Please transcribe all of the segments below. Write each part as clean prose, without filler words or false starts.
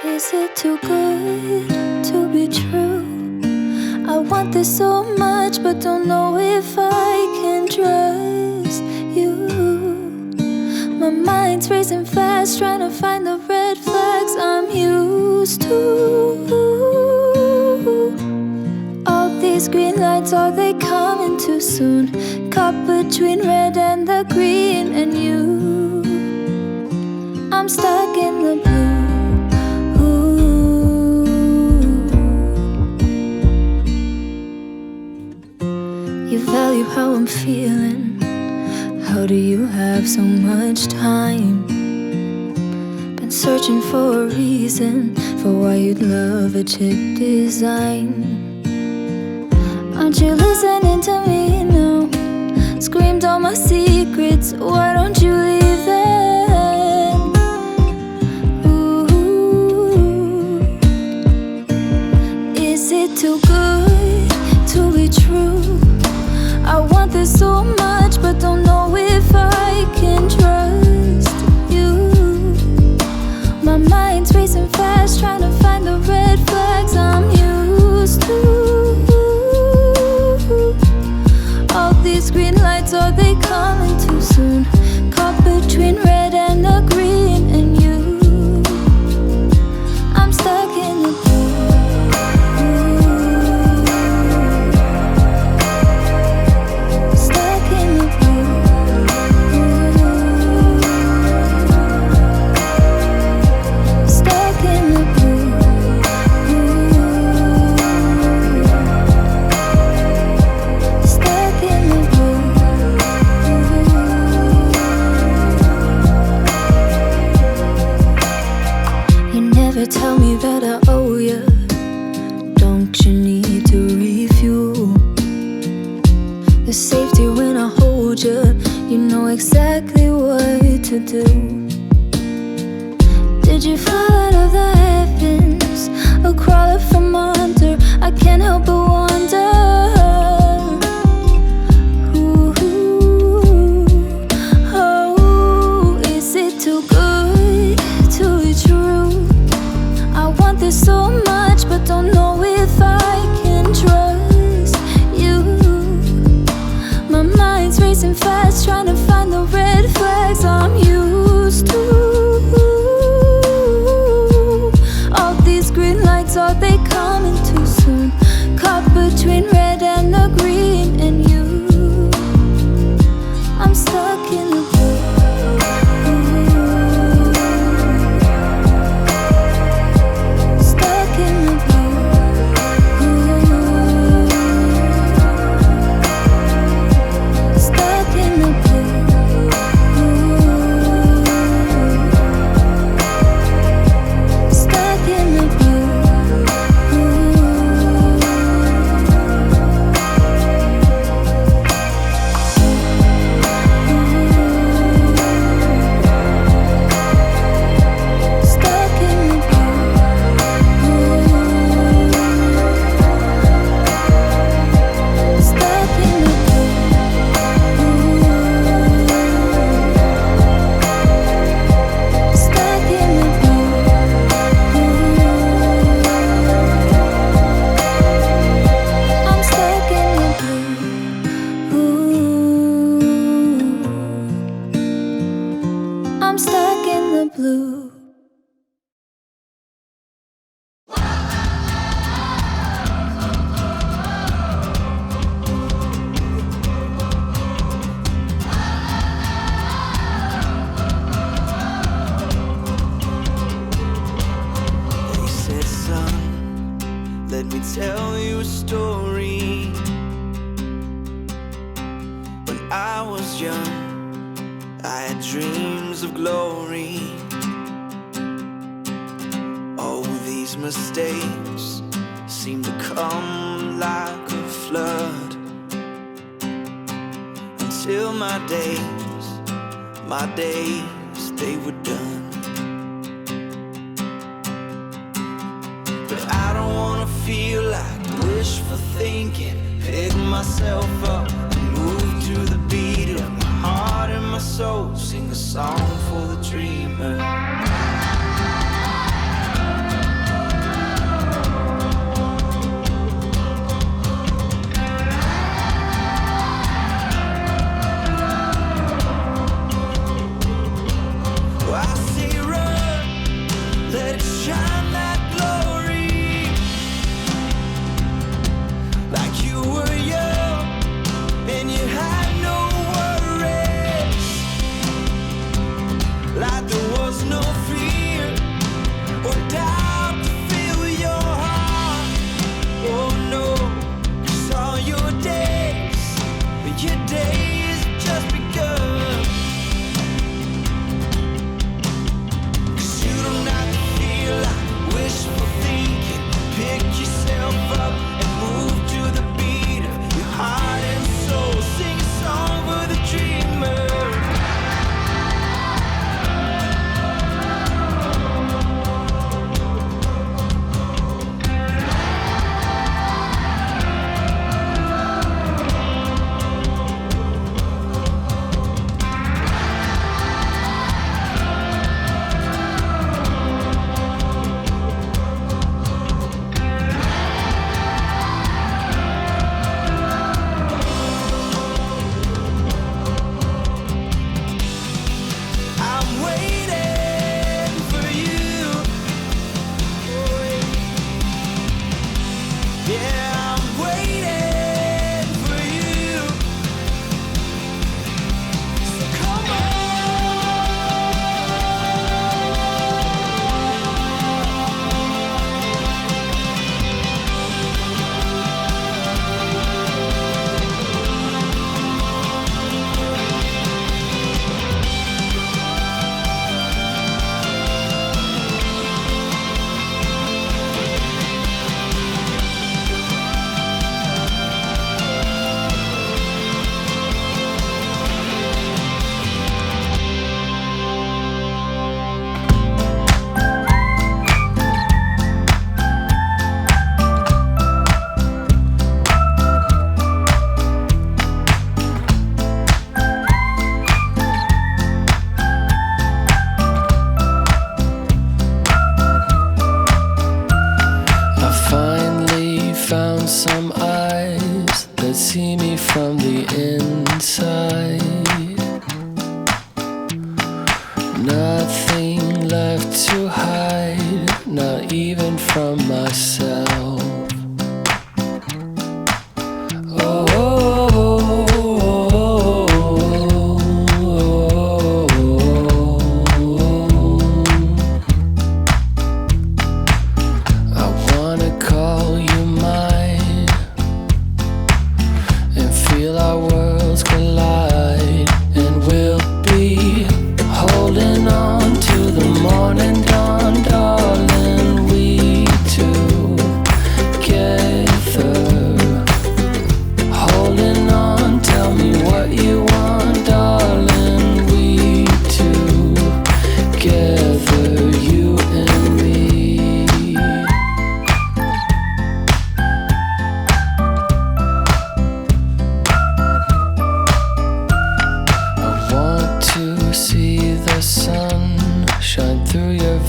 Is it too good to be true? I want this so much, but don't know if I can trust you. My mind's racing fast, trying to find the red flags I'm used to. All these green lights, are they coming too soon? Caught between red and the green and you. I'm stuck in the blue. You value how I'm feeling. How do you have so much time? Been searching for a reason for why you'd love a chick design. Aren't you listening to me now? Screamed all my secrets, why don't you leave then? Ooh. Is it too good to be true? I want this so much, but don't know if I can trust you. My mind's racing fast, trying to find the red flags I'm used to. All these green lights, are they coming too soon? Caught between red and the green and you. I'm stuck in the blue. Tell me that I owe you. Don't you need to refuel? There's safety when I hold you. You know exactly what to do. Did you fall out of the heavens or crawl up from under? I can't help but wonder. Ooh, oh, is it too good to be true? I want this so much, but don't know if I can trust you. My mind's racing fast, trying to find the red flags I'm used to. All these green lights, are they coming too soon? Caught between red and the green and you. I'm stuck in the blue. I'm stuck in the blue. They said, son, let me tell you a story. When I was young, I had dreams of glory. Oh, these mistakes seem to come like a flood. Until my days, they were done. But I don't wanna feel like wishful thinking. Pick myself up and move to the beat of my heart and my soul. Sing a song for the dreamer. some eyes that see me from the inside. Nothing left to hide, not even from myself.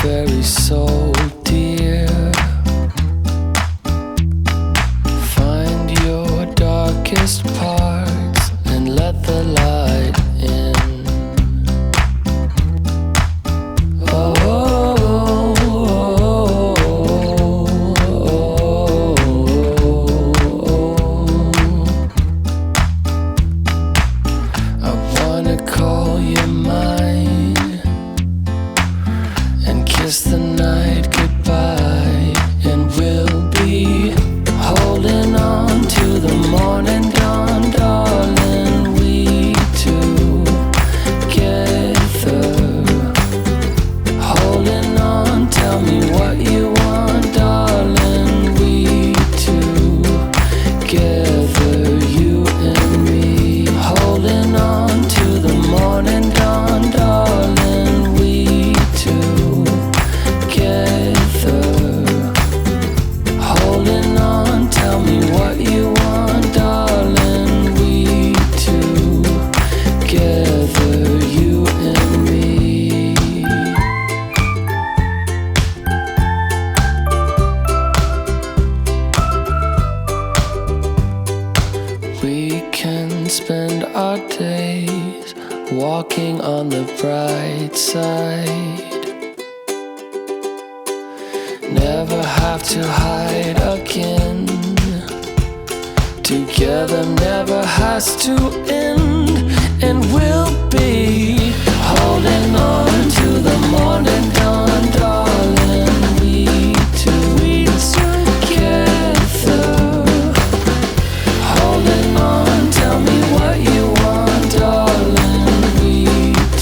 Very soul, dear. Find your darkest parts and let the light in. Oh, oh, oh, oh, oh. I wanna call you mine and kiss the night goodbye, and we'll be holding on to the morning dawn, darling. We two together, holding on. Tell me what you want, darling. We two together, you and me, holding on to the morning dawn, darling. We two together, holding on. Tell me what you want, darling. We two together, you and me. We can spend our days walking on the bright side. Never have to hide again. Together never has to end. And we'll be holding on to the morning dawn, darling. We two together, holding on. Tell me what you want, darling. We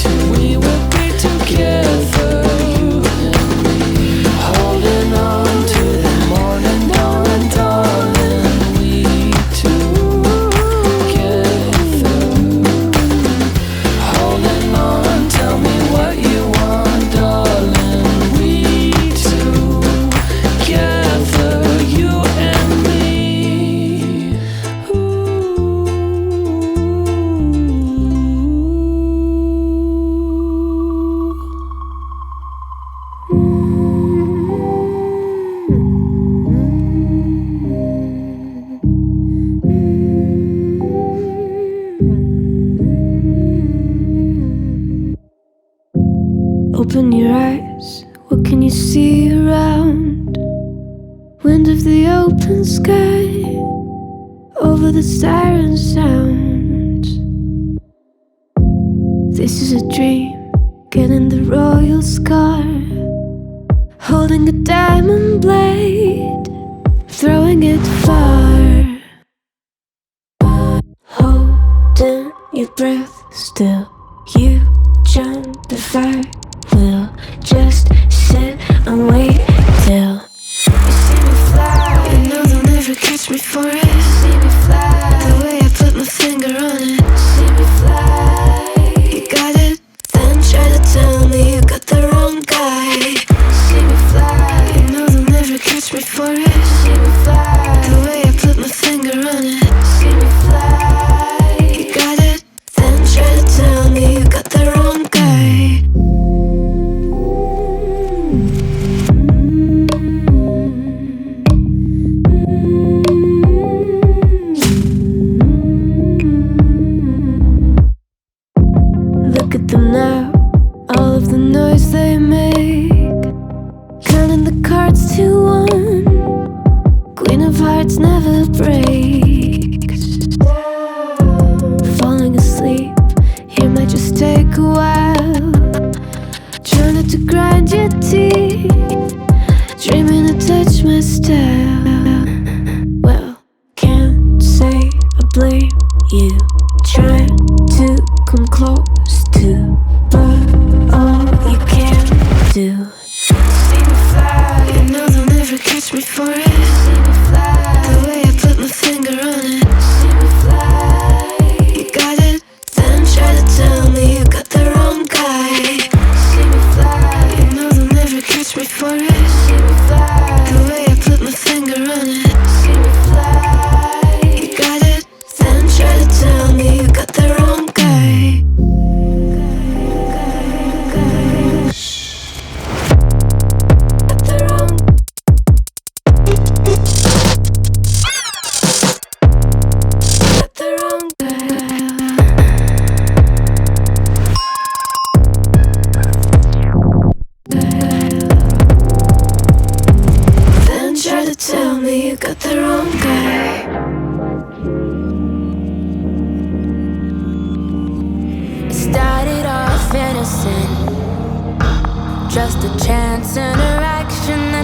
two, we will be together, you and me, holding on to the morning dawn, darling. We two together, holding on. Tell me what you want, darling. We two together, you and me. Open your eyes, what can you see around? Wind of the open sky, over the siren sounds. This is a dream, getting the royal scar, holding a diamond blade, throwing it far. Holding your breath still, you jump the fire. We'll just sit and wait till you see me fly. You know they'll never catch me for it. See me fly, the way I put my finger on it. See me fly, you got it, then try to tell me you got the wrong guy. See me fly, you know they'll never catch me for it. See me fly, the way I put my finger on it. See me fly, you got it, then try to tell me you got the wrong guy. hearts never breaks. Falling asleep here might just take a while. Try not to grind your teeth, dreaming to touch my style. Well, can't say I blame you. Try to come close to, but all you can do. See me fly, you know they'll never catch me for it. See me fly, the way I put my finger on it. See me fly, you got it, then try to tell me you got the wrong guy. See me fly, you know they'll never catch me for it. See me fly, the way I put my finger on it. See me fly, you got it, then try to tell me you got the wrong guy. Got the wrong. Got the wrong guy. Then try to tell me you got the wrong guy. It started off innocent, just a chance interaction.